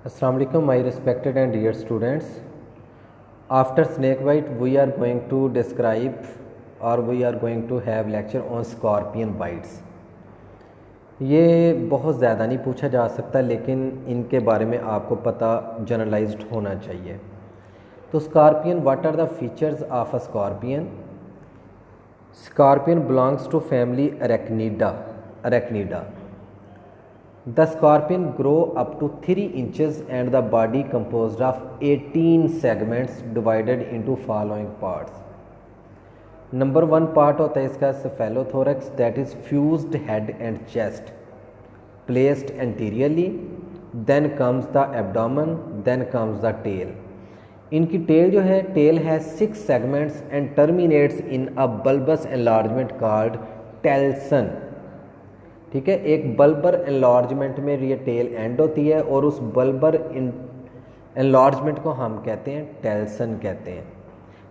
Assalamu alaikum, my respected and dear students. After snake bite, we are going to describe or we are going to have lecture on scorpion bites. ये बहुत ज़्यादा नहीं पूछा जा सकता, लेकिन इनके बारे में आपको पता जनरलाइज्ड होना चाहिए. तो scorpion, what are the features of a scorpion? Scorpion belongs to family Arachnida. The scorpion grow up to 3 inches and the body composed of 18 segments divided into following parts. Number 1 part होता है इसका cephalothorax, that is fused head and chest placed anteriorly. Then comes the abdomen, then comes the tail. इनकी tell जो है, tell has 6 segments and terminates in a bulbous enlargement called telson. ठीक है, एक bulbar enlargement में ये tell and होती है और उस बल्बर एनलार्जमेंट को हम कहते हैं टेल्सन कहते हैं.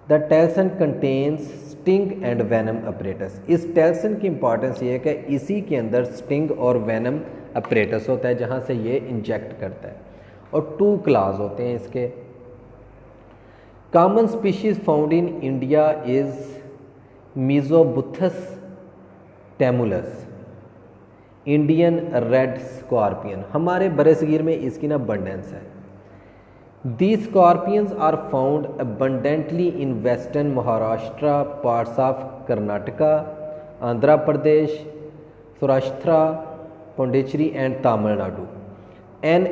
The telson contains sting and venom apparatus. इस टेल्सन की इंपॉर्टेंस ये है कि इसी के अंदर स्टिंग और वेनम अपरेटस होता है जहाँ से ये इंजेक्ट करता है. और 2 क्लास होते हैं इसके. Common species found in India is Mesobuthus tamulus, Indian red scorpion. हमारे बरसगीर में इसकी ना अबंडेंस है. These scorpions are found abundantly in western Maharashtra, parts of Karnataka, Andhra Pradesh, Saurashtra, Pondicherry and Tamil Nadu. An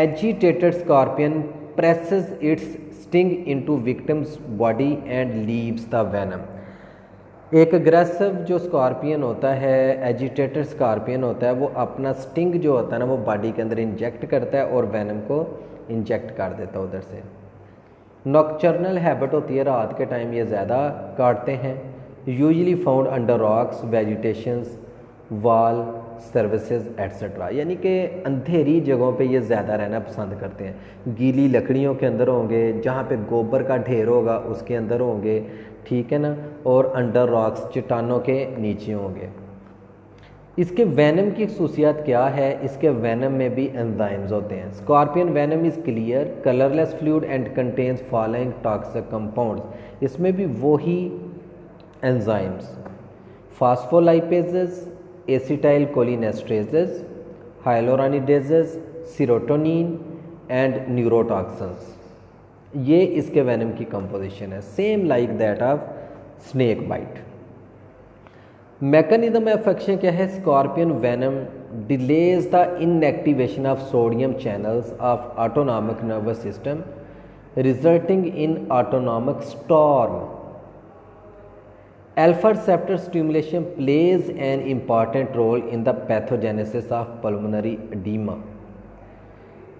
agitated scorpion presses its sting into victim's body and leaves the venom. एक aggressive जो scorpion होता है, एजिटेटेड स्कॉर्पियन होता है, वो अपना स्टिंग जो होता है ना वो बॉडी के अंदर इंजेक्ट करता है और वेनम को इंजेक्ट कर देता है उधर से. नॉकचर्नल हैबिट होती है, रात के टाइम ये ज़्यादा काटते हैं. Usually found under rocks, vegetations, wall, services etcetera. यानी कि अंधेरी जगहों पे ये ज़्यादा रहना पसंद करते हैं. गीली लकड़ियों के अंदर होंगे, जहाँ पे गोबर का ढेर होगा उसके अंदर होंगे, ठीक है ना, और अंडर रॉक्स, चट्टानों के नीचे होंगे. इसके वेनम की खसूसियात क्या है? इसके वेनम में भी एंजाइम्स होते हैं. Scorpion venom is clear, colourless fluid and contains following toxic compounds. इसमें भी वही enzymes: phospholipases, acetyl cholinesterases, hyaluronidases, serotonin and neurotoxins. ये इसके वेनम की कंपोजिशन है, same like that of snake bite. Mechanism of action क्या है? Scorpion venom delays the inactivation of sodium channels of autonomic nervous system resulting in autonomic storm. Alpha receptor stimulation plays an important role in the pathogenesis of pulmonary edema.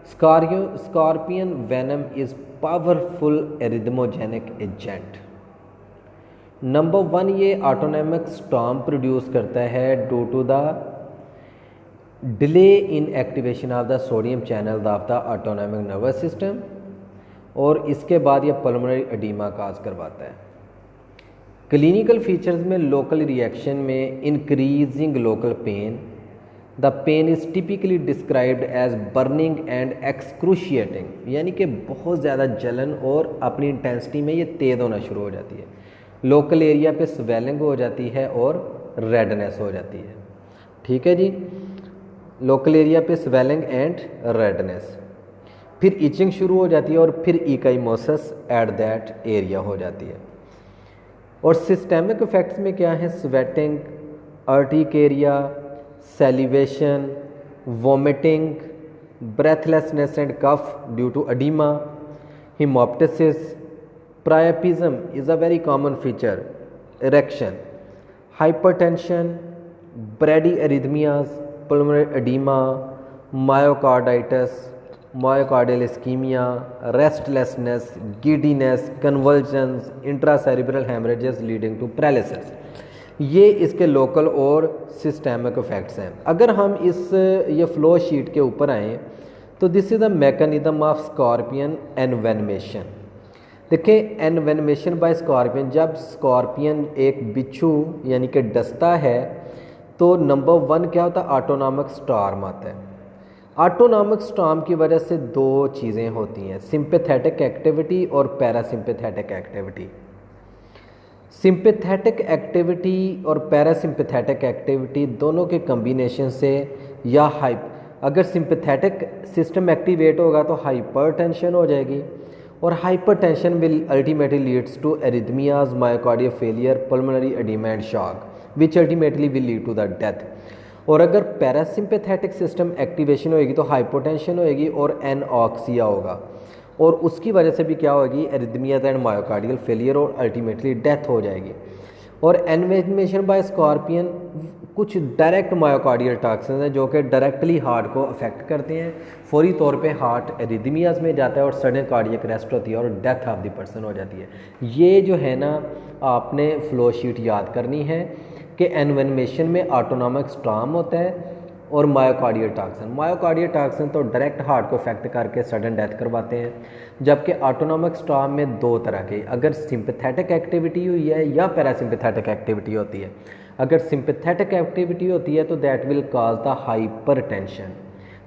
Scorpion venom is powerful arrhythmogenic agent. Number 1, ये autonomic storm produce करता है due to the delay in activation of the sodium channel of the autonomic nervous system, और इसके बाद ये pulmonary oedema cause करवाता है. Clinical features में लोकल रिएक्शन में increasing local pain. The pain is typically described as burning and excruciating, यानी कि बहुत ज़्यादा जलन और अपनी इंटेंसिटी में ये तेज़ होना शुरू हो जाती है. लोकल एरिया पे स्वेलिंग हो जाती है और रेडनेस हो जाती है. ठीक है जी, लोकल एरिया पे स्वेलिंग एंड रेडनेस. फिर इचिंग शुरू हो जाती है और फिर इकाइमोसिस एट दैट एरिया हो जाती है. और सिस्टेमिक इफेक्ट्स में क्या है? Sweating, urticaria, salivation, vomiting, breathlessness and cough due to oedema, haemoptysis, priapism is a very common feature, erection, hypertension, bradyarrhythmias, pulmonary oedema, myocarditis, myocardial ischaemia, restlessness, giddiness, convulsions, intracerebral haemorrhages leading to paralysis. ये इसके local और systemic effects हैं. अगर हम ये flow sheet के ऊपर आएँ तो this is the mechanism of scorpion envenomation. देखिए, एनवेनमेशन बाय स्कॉर्पियन, जब स्कॉर्पियन एक बिच्छू यानी कि डसता है तो नंबर 1 क्या होता है? ऑटोनॉमिक स्टॉर्म आता है. ऑटोनॉमिक स्टॉर्म की वजह से दो चीज़ें होती हैं, सिंपैथेटिक एक्टिविटी और पैरासिम्पैथेटिक एक्टिविटी। सिंपैथेटिक एक्टिविटी और पैरासिम्पैथेटिक एक्टिविटी दोनों के कम्बिनेशन से या अगर सिंपैथेटिक सिस्टम एक्टिवेट होगा तो हाइपरटेंशन हो जाएगी, और hypertension will ultimately leads to arrhythmias, myocardial failure, pulmonary oedema and shock which ultimately will lead to the death. और अगर पैरासिम्पैथेटिक सिस्टम एक्टिवेशन होएगी तो हाइपोटेंशन होएगी और एनऑक्सिया होगा, और उसकी वजह से भी क्या होगी, एरिथमियाज एंड मायोकार्डियल फेलियर, और अल्टीमेटली डेथ हो जाएगी। और एन्वेमेशन बाय स्कॉर्पियन कुछ डायरेक्ट मायोकार्डियल टॉक्सिन्स हैं जो कि डायरेक्टली हार्ट को अफेक्ट करते हैं, फौरी तौर पे हार्ट एरिथमियाज में जाता है और सडन कार्डियक अरेस्ट होती है और डेथ ऑफ द पर्सन हो जाती है। ये जो है ना, आपने फ्लो शीट याद करनी है कि एन्वेमेशन में ऑटोनॉमिक स्टॉर्म होता है और मायोकार्डियल टॉक्सिन तो डायरेक्ट हार्ट को अफेक्ट करके सडन डेथ करवाते हैं, जबकि ऑटोनॉमिक स्टॉर्म में दो तरह के, अगर सिंपैथेटिक एक्टिविटी हुई है या पैरासिम्पैथेटिक एक्टिविटी होती है। अगर सिंपैथेटिक एक्टिविटी होती है तो that will cause the hypertension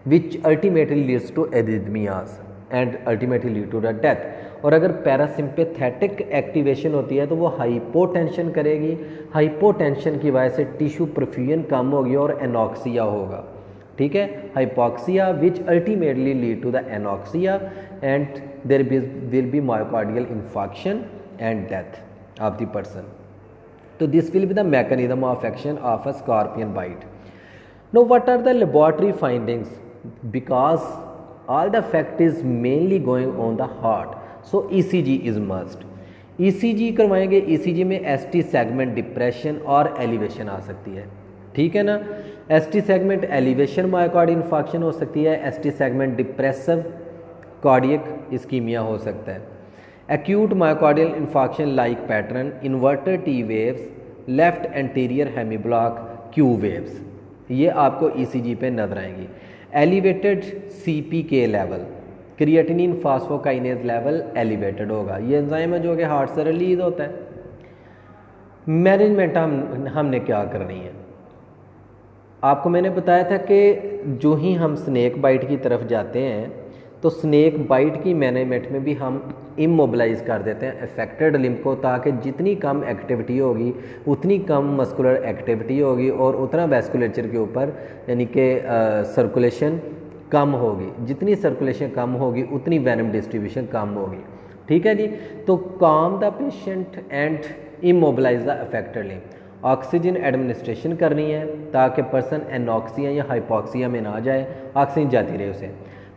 which ultimately leads to arrhythmias and ultimately lead to the death. और अगर पैरासिम्पैथेटिक एक्टिवेशन होती है तो वो हाइपोटेंशन करेगी, हाइपोटेंशन की वजह से टिश्यू परफ्यूजन कम होगी और एनॉक्सिया होगा, ठीक है, hypoxia which ultimately lead to the anoxia and there will be myocardial infarction and death of the person. तो this will be the mechanism of action of a scorpion bite. Now what are the laboratory findings, because all the effect is mainly going on the heart, so ECG is must। ECG करवाएंगे, ECG में ST segment depression और elevation आ सकती है, ठीक है ना। ST segment elevation myocardial infarction हो सकती है, ST segment depressive cardiac ischaemia हो सकता है। Acute myocardial infarction like pattern inverted T waves, left anterior hemiblock Q waves, ये आपको ECG पे नजर आएंगी। Elevated CPK level, creatinine phosphokinase level elevated होगा, ये एंजाइम है जो कि हार्ट से रिलीज होता है। मैनेजमेंट हमने क्या करनी है, आपको मैंने बताया था कि जो ही हम स्नेक बाइट की तरफ जाते हैं तो स्नेक बाइट की मैनेजमेंट में भी हम इमोबिलाइज कर देते हैं अफेक्टेड लिम्ब को, ताकि जितनी कम एक्टिविटी होगी उतनी कम मस्कुलर एक्टिविटी होगी और उतना वैस्कुलेचर के ऊपर यानी कि सर्कुलेशन कम होगी, जितनी सर्कुलेशन कम होगी उतनी वेनम डिस्ट्रीब्यूशन कम होगी, ठीक है जी। तो काम the patient and immobilise the affected limb. Oxygen administration करनी है ताकि पर्सन एनॉक्सिया या हाइपोक्सिया में ना जाए, ऑक्सीजन जाती रहे उसे।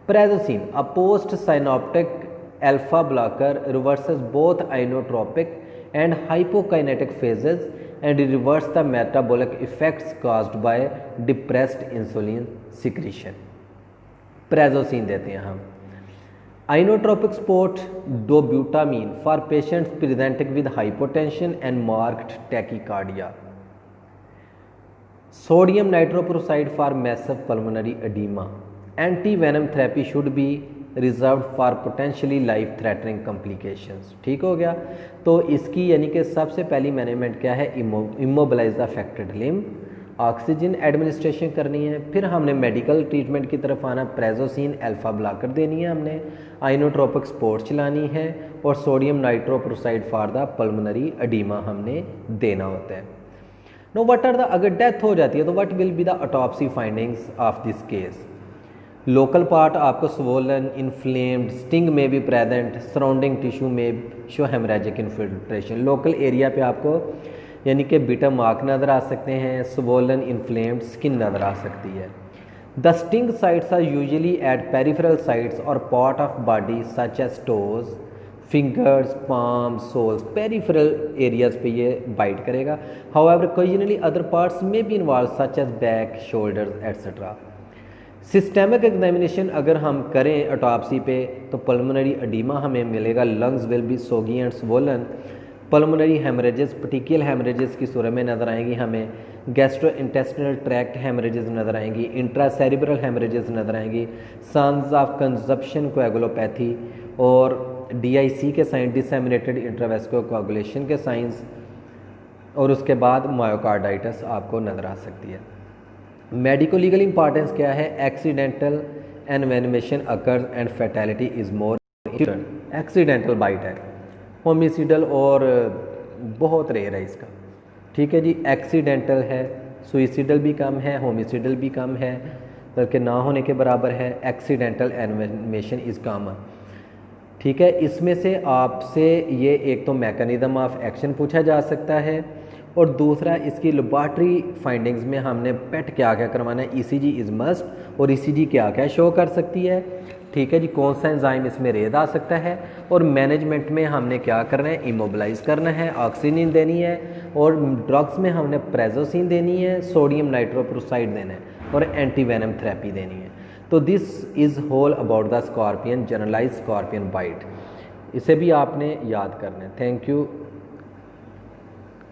Prazosin, a post-synoptic alpha blocker, reverses both inotropic and hypokinetic phases and reverses the metabolic effects caused by depressed insulin secretion। Prazosin देते हैं हम। Inotropic support dobutamine for patients presenting with hypotension and marked tachycardia। Sodium nitroprusside for massive pulmonary edema। Anti-venom therapy should be reserved for potentially life threatening complications, ठीक हो गया। तो इसकी यानी कि सबसे पहली मैनेजमेंट क्या है, immobilise the affected limb, oxygen administration करनी है, फिर हमने मेडिकल ट्रीटमेंट की तरफ आना, प्रेजोसिन अल्फा ब्लॉकर देनी है हमने, आइनोट्रोपिक स्पोर्ट चलानी है और sodium nitroprusside for the pulmonary oedema हमने देना होता है। नो व्हाट आर द, अगर डेथ हो जाती है तो what will be the autopsy findings of this case. Local part आपको स्वोलन, इन्फ्लेम्ड, स्टिंग में भी प्रेजेंट, सराउंडिंग टिश्यू में show haemorrhagic infiltration. Local area पे आपको यानी कि बीटा मार्क नज़र आ सकते हैं, स्वोलन, इन्फ्लेम्ड स्किन नज़र आ सकती है। The sting sites are usually at peripheral sites और part of body such as toes, fingers, palm, soles, peripheral areas पे ये बाइट करेगा। हाउएवर ओकेजनली अदर पार्ट्स में be involve such as back, shoulders etcetera. Systemic examination अगर हम करें autopsy पे तो पल्मोनरी एडिमा हमें मिलेगा, लंग्स विल बी सोगी and swollen, pulmonary haemorrhages, particular haemorrhages की सूरत में नज़र आएंगी हमें, गैस्ट्रो इंटेस्टिनल ट्रैक्ट हेमरेजेस नज़र आएंगी, इंट्रासेरिब्रल हेमरेजेस नज़र आएंगी, साइंस ऑफ कंजप्शन कोएगुलोपैथी और DIC के साइन, डिसेमिनेटेड इंट्रावेस्कुलर कोएगुलेशन के साइंस, और उसके बाद मायोकार्डाइटिस आपको नज़र आ सकती है। मेडिको लीगल इंपॉर्टेंस क्या है, accidental envenomation occurs and fatality is more accidental bite है, होमिसिडल और बहुत रेयर है इसका, ठीक है जी। एक्सीडेंटल है, सुइसिडल भी कम है, होमिसिडल भी कम है, बल्कि ना होने के बराबर है। एक्सीडेंटल एनवेनमेशन इज़ कॉमन, ठीक है। इसमें से आपसे ये एक तो मैकेनिज्म ऑफ एक्शन पूछा जा सकता है और दूसरा इसकी लेबॉर्ट्री फाइंडिंग्स में हमने पेट क्या क्या करवाना है, ईसीजी इज़ मस्ट, और ईसीजी क्या क्या शो कर सकती है, ठीक है जी। कौन सा एंजाइम इसमें रेद आ सकता है, और मैनेजमेंट में हमने क्या करना है, इमोबिलाइज करना है, ऑक्सीजन देनी है, और ड्रग्स में हमने प्रेजोसिन देनी है, सोडियम नाइट्रोप्रोसाइड देना है, और एंटीवेनम थेरेपी देनी है। तो this is whole about the scorpion, generalise scorpion bite, इसे भी आपने याद करना है। Thank you.